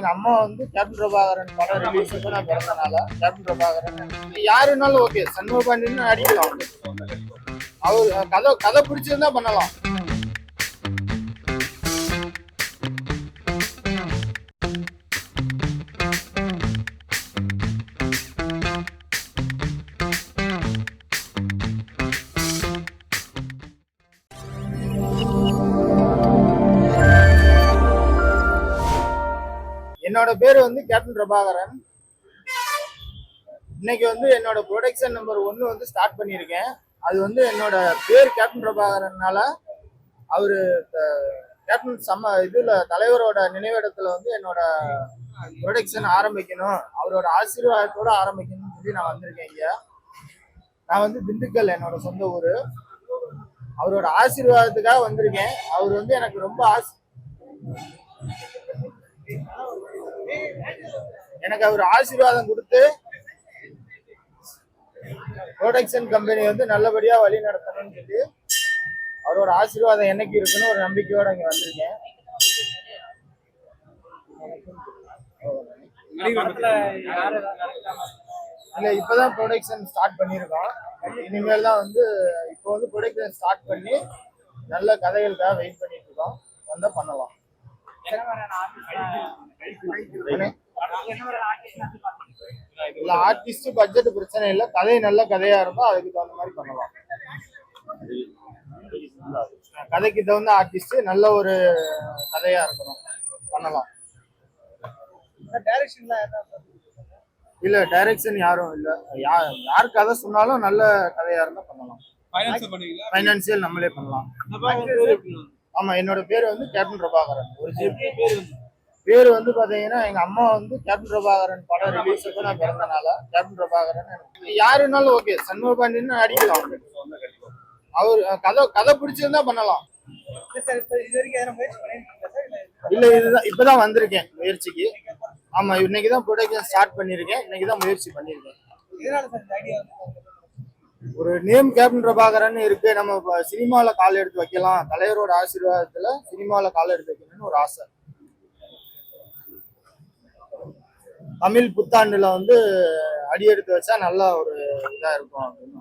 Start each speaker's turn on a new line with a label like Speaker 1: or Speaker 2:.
Speaker 1: எங்க அம்மா வந்து கேப்டன் பிரபாகரன் படம் ரிலீஸுக்கு நான் பிறந்தனால கேப்டன் பிரபாகரன் யாருனாலும் ஓகே. சண்முக பாண்டியன் அடிக்கலாம். அவர் கதை கதை பிடிச்சிருந்தா பண்ணலாம். என்னோட பேர் வந்து கேப்டன் பிரபாகரன். இன்னைக்கு வந்து என்னோட ப்ரொடக்ஷன் நம்பர் 1 வந்து ஸ்டார்ட் பண்ணியிருக்கேன். அது வந்து என்னோட பேர் கேப்டன் பிரபாகரன்னால அவரு கேப்டன் இதுல தலைவரோட நினைவிடத்துல வந்து என்னோட ப்ரொடக்ஷன் ஆரம்பிக்கணும், அவரோட ஆசீர்வாதத்தோட ஆரம்பிக்கணும்னு சொல்லி நான் வந்திருக்கேன். இங்க நான் வந்து திண்டுக்கல் என்னோட சொந்த ஊரு. அவரோட ஆசீர்வாதத்துக்காக வந்திருக்கேன். அவர் வந்து எனக்கு ரொம்ப எனக்கு அவர் ஆசீர்வாதம் கொடுத்து ப்ரொடக்ஷன் கம்பெனி வந்து நல்லபடியா வழி நடத்தணும்னு சொல்லி அவரோட ஆசீர்வாதம் என்னைக்கு இருக்குன்னு ஒரு நம்பிக்கையோட இங்க வந்திருக்கேன். இல்ல, இப்பதான் ப்ரொடக்ஷன் ஸ்டார்ட் பண்ணியிருக்கோம். இனிமேல் தான் வந்து இப்போ வந்து ப்ரொடக்ஷன் ஸ்டார்ட் பண்ணி நல்ல கதைகளுக்காக வெயிட் பண்ணிட்டு இருக்கோம். வந்தா பண்ணலாம். இல்ல, ஆர்டிஸ்ட் பட்ஜெட் பிரச்சனை இல்ல. கதை நல்ல கதையா இருந்தா அதுக்கு தகுந்த மாதிரி பண்ணலாம். கதைக்கு தகுந்த ஆர்டிஸ்ட் நல்ல ஒரு கதையா இருக்கணும், பண்ணலாம். இல்ல, டைரக்ஷன் யாரும் இல்ல. யார் கதை சொன்னாலும் நல்ல கதையா இருந்தா பண்ணலாம். பைனான்சியல் நம்மளே பண்ணலாம். ஆமா, என்னோட பேர் வந்து கேப்டன் பிரபாகரன். ஒரு பேர் வந்து பாத்தீங்கன்னா எங்க அம்மா வந்து கேப்டன் பிரபாகரன் படம் ரிலீஸுக்கு நான் பிறந்தனால கேப்டன் பிரபாகரன் யாருனாலும் ஓகே. சண்முக பாண்டியன் அடிக்கலாம். அவர் கதை பிடிச்சிருந்தா பண்ணலாம். இல்ல, இதுதான் இப்பதான் வந்திருக்கேன் முயற்சிக்கு. ஆமா, இன்னைக்குதான் ப்ரொடக்ஷன் ஸ்டார்ட் பண்ணிருக்கேன். இன்னைக்குதான் முயற்சி பண்ணிருக்கேன். ஒரு நேம் கேப்டன் பிரபாகரன் இருக்கு. நம்ம சினிமால கால் எடுத்து வைக்கலாம். தலைவரோட ஆசீர்வாதத்துல சினிமால கால் எடுத்து வைக்கணும்னு ஒரு ஆசை. தமிழ் புத்தாண்டுல வந்து அடி எடுத்து வச்சா நல்லா ஒரு இதா இருக்கும் அப்படின்னு